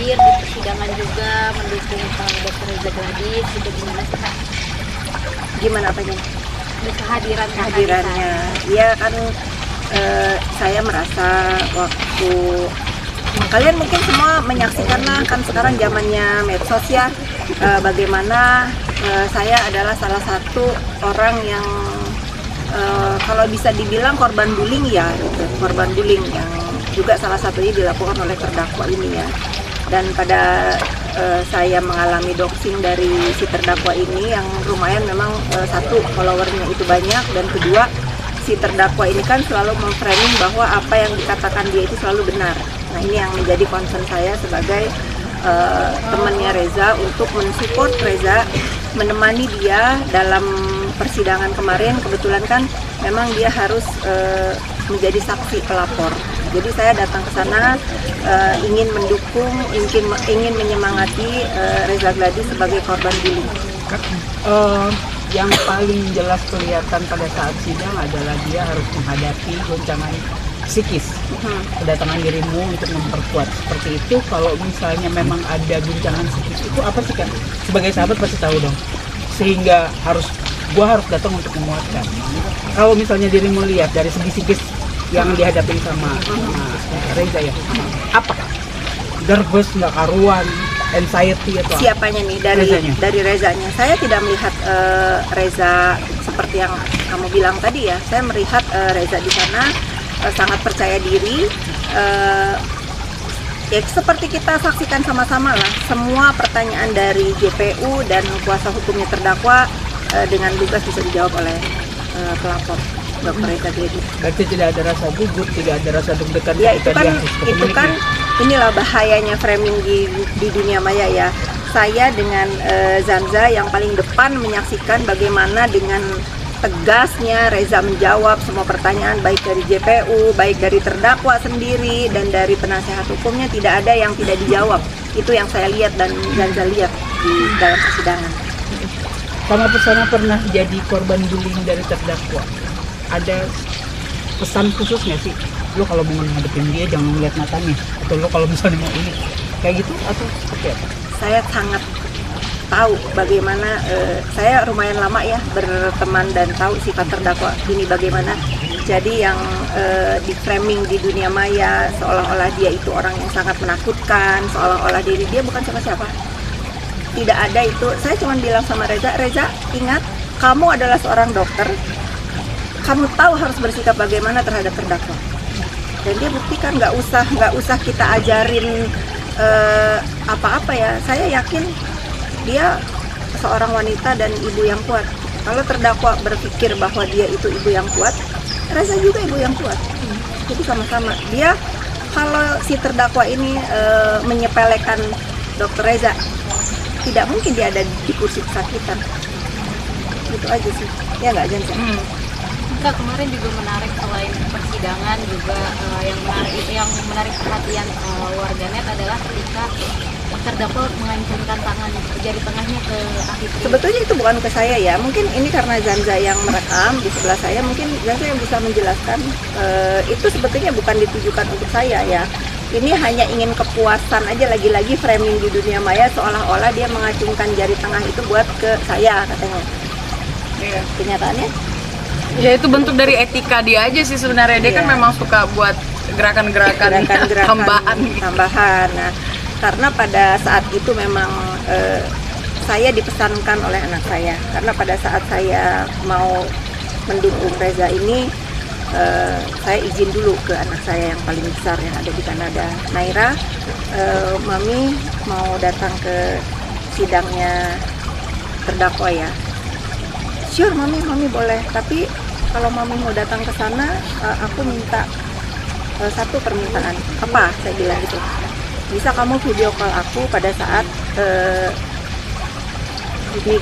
hadir di persidangan juga mendukung Dr. Reza Gladys, itu gimana sih Kak? Gimana apanya? Di Kehadirannya. Iya kan, saya merasa waktu kalian mungkin semua menyaksikan lah, kan sekarang zamannya medsos ya, bagaimana saya adalah salah satu orang yang kalau bisa dibilang korban bullying ya, gitu. Korban bullying yang juga salah satunya dilakukan oleh terdakwa ini ya. Dan pada saya mengalami doxing dari si terdakwa ini yang lumayan memang, satu, followernya itu banyak, dan kedua, si terdakwa ini kan selalu memframing bahwa apa yang dikatakan dia itu selalu benar. Nah, ini yang menjadi concern saya sebagai temannya Reza, untuk mensupport Reza, menemani dia dalam persidangan kemarin. Kebetulan kan memang dia harus menjadi saksi pelapor. Jadi saya datang ke sana ingin mendukung, ingin menyemangati Reza Gladys sebagai korban bullying. Yang paling jelas kelihatan pada saat sidang adalah dia harus menghadapi goncangan psikis. Kedatangan dirimu untuk memperkuat seperti itu. Kalau misalnya memang ada guncangan psikis itu apa sih kan? Sebagai sahabat pasti tahu dong. Sehingga gua harus datang untuk menguatkan. Kalau misalnya dirimu lihat dari segi psikis yang dihadapin sama Reza ya, apa? Nervous, nggak karuan, anxiety atau siapanya nih dari Rezanya? Saya tidak melihat Reza seperti yang kamu bilang tadi ya. Saya melihat Reza di sana sangat percaya diri. Ya seperti kita saksikan sama-sama lah, semua pertanyaan dari JPU dan kuasa hukumnya terdakwa dengan lugas bisa dijawab oleh pelapor Dr. Reza Gladys. Berarti tidak ada rasa gugup, tidak ada rasa deg-degan. Ya itu kan inilah bahayanya framing di dunia maya ya. Saya dengan Zanza yang paling depan menyaksikan bagaimana dengan tegasnya Reza menjawab semua pertanyaan, baik dari JPU, baik dari terdakwa sendiri, dan dari penasehat hukumnya. Tidak ada yang tidak dijawab. Itu yang saya lihat dan Zanza lihat di dalam persidangan. Sama Pesona pernah jadi korban bullying dari terdakwa. Ada pesan khusus nggak sih? Lo kalau mau ngadepin dia jangan ngeliat matanya. Atau lo kalau misalnya mau ini kayak gitu atau seperti apa? Saya sangat tahu bagaimana, saya lumayan lama ya berteman dan tahu sifat terdakwa ini bagaimana. Jadi yang di framing di dunia maya seolah-olah dia itu orang yang sangat menakutkan, seolah-olah dia bukan siapa-siapa. Tidak ada itu. Saya cuma bilang sama Reza, ingat kamu adalah seorang dokter, kamu tahu harus bersikap bagaimana terhadap terdakwa. Dan dia buktikan, nggak usah kita ajarin apa-apa ya. Saya yakin dia seorang wanita dan ibu yang kuat. Kalau terdakwa berpikir bahwa dia itu ibu yang kuat, Reza juga ibu yang kuat. Jadi sama-sama. Dia, kalau si terdakwa ini menyepelekan Dr. Reza, tidak mungkin dia ada di kursi kesakitan. Itu aja sih. Ya nggak, Jansa? Kak, kemarin juga menarik selain persidangan juga yang menarik perhatian warganet adalah ketika terdakwa mengancamkan jari tengahnya ke Afifri. Sebetulnya itu bukan ke saya ya, mungkin ini karena Zanza yang merekam di sebelah saya, mungkin Zanza yang bisa menjelaskan. Itu sebetulnya bukan ditujukan untuk saya ya. Ini hanya ingin kepuasan aja, lagi-lagi framing di dunia maya seolah-olah dia mengacungkan jari tengah itu buat ke saya katanya. Iya. Kenyataannya? Ya itu bentuk dari etika dia aja sih sebenarnya. Dia kan memang suka buat gerakan-gerakan tambahan. Nah, karena pada saat itu memang saya dipesankan oleh anak saya. Karena pada saat saya mau mendukung Reza ini, saya izin dulu ke anak saya yang paling besar yang ada di Kanada, Naira, Mami mau datang ke sidangnya terdakwa ya. Sure, Mami boleh. Tapi kalau Mami mau datang ke sana, aku minta satu permintaan. Apa? Saya bilang gitu. Bisa kamu video call aku pada saat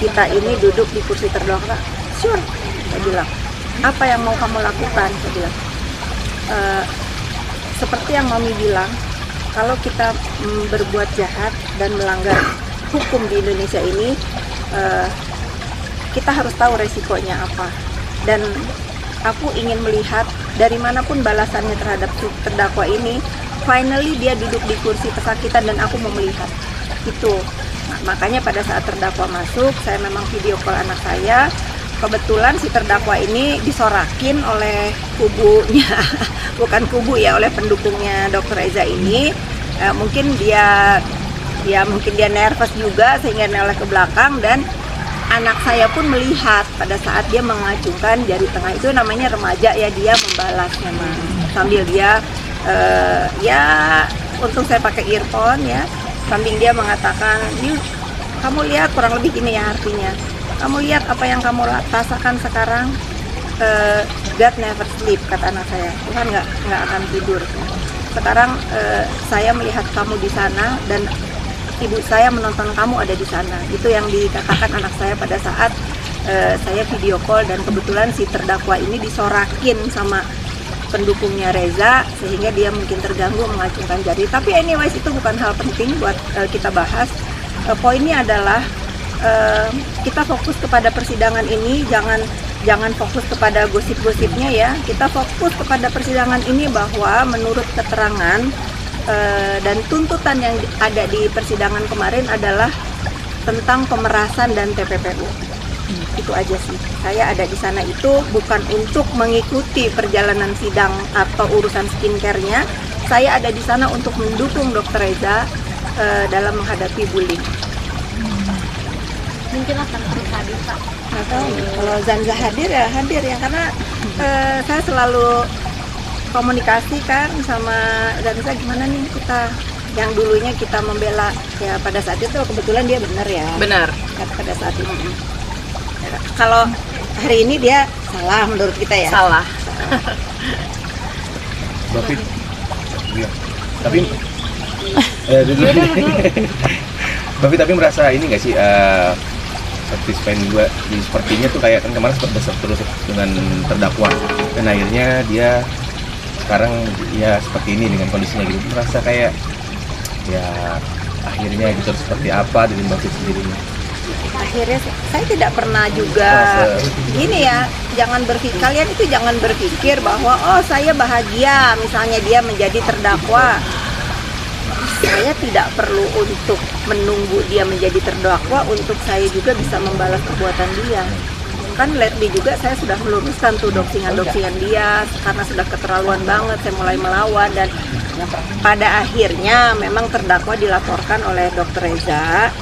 kita ini duduk di kursi terdakwa? Sure, saya bilang. Apa yang mau kamu lakukan? Saya bilang. Seperti yang Mami bilang, kalau kita berbuat jahat dan melanggar hukum di Indonesia ini, kita harus tahu resikonya apa. Dan aku ingin melihat dari manapun balasannya terhadap terdakwa ini, finally dia duduk di kursi pesakitan dan aku mau melihat itu. Nah, makanya pada saat terdakwa masuk, saya memang video call anak saya. Kebetulan si terdakwa ini disorakin oleh kubunya, bukan kubu ya, oleh pendukungnya Dr. Eza ini. Mungkin dia nervous juga sehingga noleh ke belakang, dan anak saya pun melihat pada saat dia mengacungkan jari tengah. Itu namanya remaja ya, dia membalas memang sambil dia ya untung saya pakai earphone ya, sambil dia mengatakan, kamu lihat, kurang lebih gini ya artinya, kamu lihat apa yang kamu rasakan sekarang, God never sleep, kata anak saya, Tuhan nggak akan tidur. Sekarang saya melihat kamu di sana dan ibu saya menonton kamu ada di sana. Itu yang dikatakan anak saya pada saat saya video call, dan kebetulan si terdakwa ini disorakin sama pendukungnya Reza sehingga dia mungkin terganggu mengacungkan jari. Tapi anyways itu bukan hal penting buat kita bahas. Poinnya adalah kita fokus kepada persidangan ini, jangan fokus kepada gosip-gosipnya ya. Kita fokus kepada persidangan ini bahwa menurut keterangan dan tuntutan yang ada di persidangan kemarin adalah tentang pemerasan dan TPPU. Itu aja sih. Saya ada di sana itu bukan untuk mengikuti perjalanan sidang atau urusan skincare-nya. Saya ada di sana untuk mendukung Dr. Eza dalam menghadapi bullying. Mungkin akan terus hadir Pak. Nggak tahu. Kalau Zanza hadir ya karena saya selalu komunikasi kan sama Zanza, gimana nih kita yang dulunya kita membela ya, pada saat itu kebetulan dia benar ya. Benar. Pada saat itu. Kalau hari ini dia salah menurut kita ya. Salah. Tapi tapi merasa ini nggak sih satisfying juga sepertinya tuh kayak kan kemarin sempat besar terus dengan terdakwa dan akhirnya dia sekarang ya seperti ini dengan kondisinya gitu, merasa kayak ya akhirnya gitu seperti apa dari Mbak Fit sendiri. Akhirnya saya tidak pernah juga gini ya, kalian itu jangan berpikir bahwa oh saya bahagia misalnya dia menjadi terdakwa. Saya tidak perlu untuk menunggu dia menjadi terdakwa untuk saya juga bisa membalas perbuatan dia. Kan lately juga saya sudah meluruskan tuh doxingan dia karena sudah keterlaluan banget, saya mulai melawan, dan pada akhirnya memang terdakwa dilaporkan oleh Dr. Eza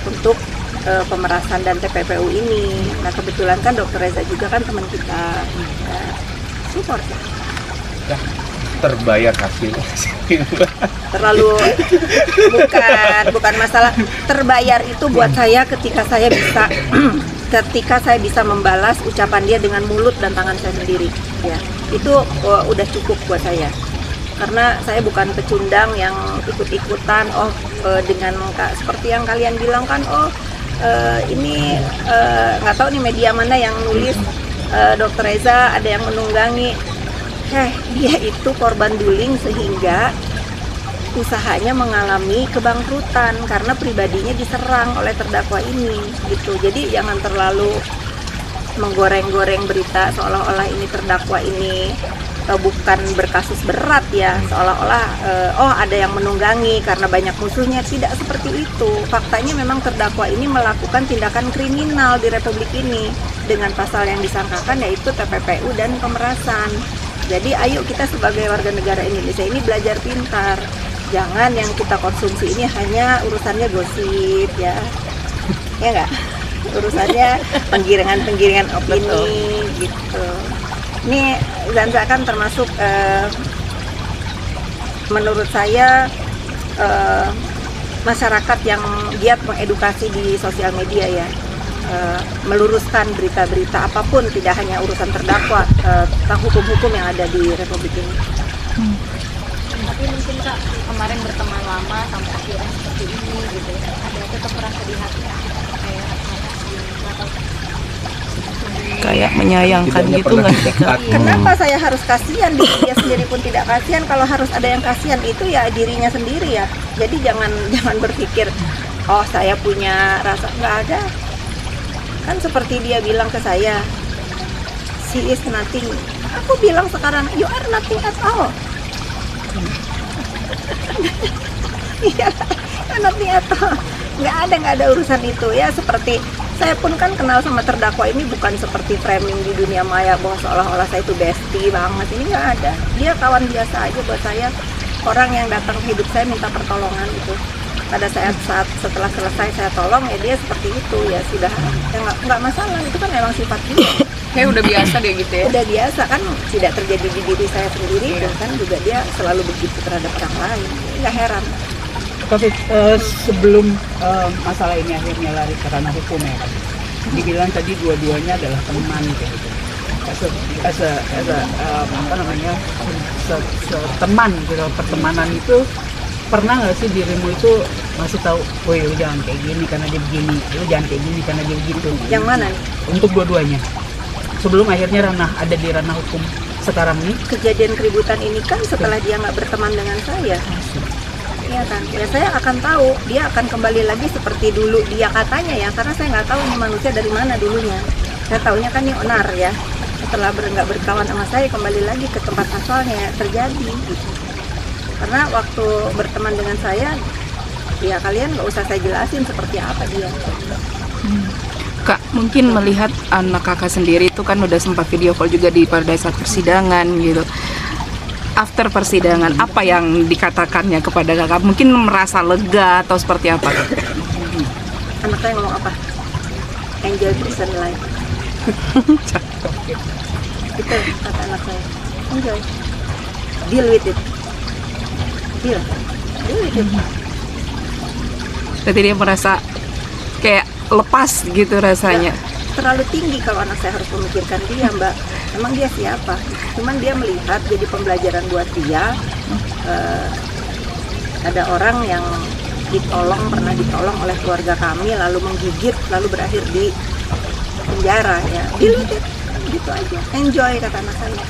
untuk pemerasan dan TPPU ini. Nah kebetulan kan Dr. Eza juga kan teman kita, support ya. Terbayar hasil Terlalu bukan masalah terbayar itu buat saya ketika saya bisa membalas ucapan dia dengan mulut dan tangan saya sendiri ya, itu udah cukup buat saya, karena saya bukan pecundang yang ikut-ikutan dengan seperti yang kalian bilang kan ini nggak tahu nih media mana yang nulis Dr. Eza ada yang menunggangi. Dia itu korban bullying sehingga usahanya mengalami kebangkrutan karena pribadinya diserang oleh terdakwa ini gitu. Jadi jangan terlalu menggoreng-goreng berita seolah-olah ini terdakwa ini bukan berkasus berat ya, seolah-olah ada yang menunggangi karena banyak musuhnya. Tidak seperti itu. Faktanya memang terdakwa ini melakukan tindakan kriminal di Republik ini dengan pasal yang disangkakan yaitu TPPU dan pemerasan. Jadi ayo kita sebagai warga negara Indonesia ini belajar pintar. Jangan yang kita konsumsi ini hanya urusannya gosip ya. Ya enggak? Urusannya penggiringan opini gitu. Ini Zanza kan termasuk menurut saya masyarakat yang giat mengedukasi di sosial media ya. Meluruskan berita-berita apapun, tidak hanya urusan terdakwa, tentang hukum-hukum yang ada di Republik ini. Tapi mungkin Kak kemarin berteman lama sampai akhirnya seperti ini gitu, ada tetap merasa di hati kayak menyayangkan gitu nggak sih Kak? Kenapa saya harus kasihan? Dia sendiri pun tidak kasihan. Kalau harus ada yang kasihan itu ya dirinya sendiri ya. Jadi jangan berpikir saya punya rasa, nggak ada. Kan seperti dia bilang ke saya, she is nothing. Aku bilang sekarang, you are nothing at all. Iya, nanti atau nggak ada urusan itu ya. Seperti saya pun kan kenal sama terdakwa ini bukan seperti framing di dunia maya bahwa seolah-olah saya itu bestie banget. Ini nggak ada. Dia kawan biasa aja buat saya. Orang yang datang ke hidup saya minta pertolongan itu. Pada saat setelah selesai saya tolong ya dia seperti itu ya sudah ya nggak masalah, itu kan memang sifat dia. Kayak udah biasa deh gitu ya. Udah biasa kan, tidak terjadi di diri saya sendiri dan kan juga dia selalu begitu terhadap orang lain. Nggak heran. Tapi sebelum masalah ini akhirnya lari ke ranah hukum ya kan, dibilang tadi dua-duanya adalah teman kayak gitu. Apa namanya, teman gitu, pertemanan itu pernah nggak sih dirimu itu masih tahu, woi lu jangan kayak gini karena dia begini, lu jangan kayak gini karena dia begitu. Yang mana nih? Untuk dua-duanya. Sebelum akhirnya ada di ranah hukum sekarang nih. Kejadian keributan ini kan setelah dia nggak berteman dengan saya. Iya kan, ya saya akan tahu dia akan kembali lagi seperti dulu dia katanya ya, karena saya nggak tahu ini manusia dari mana dulunya. Saya taunya kan ini onar ya. Setelah nggak berkawan sama saya kembali lagi ke tempat asalnya terjadi. Gitu. Karena waktu berteman dengan saya, ya kalian nggak usah saya jelasin seperti apa dia. Kak, mungkin melihat anak kakak sendiri itu kan udah sempat video call juga pada saat persidangan gitu. After persidangan, apa yang dikatakannya kepada kakak? Mungkin merasa lega atau seperti apa? Anak saya ngomong apa? Enjoy prison life. Itu kata anak saya. Enjoy. Deal with it. Deal with it. Berarti dia merasa kayak lepas gitu rasanya. Terlalu tinggi kalau anak saya harus memikirkan dia, Mbak. Emang dia siapa? Cuman dia melihat jadi pembelajaran buat dia. Ada orang yang pernah ditolong oleh keluarga kami, lalu menggigit, lalu berakhir di penjara ya. Deal with it. Gitu aja. Enjoy kata anak saya.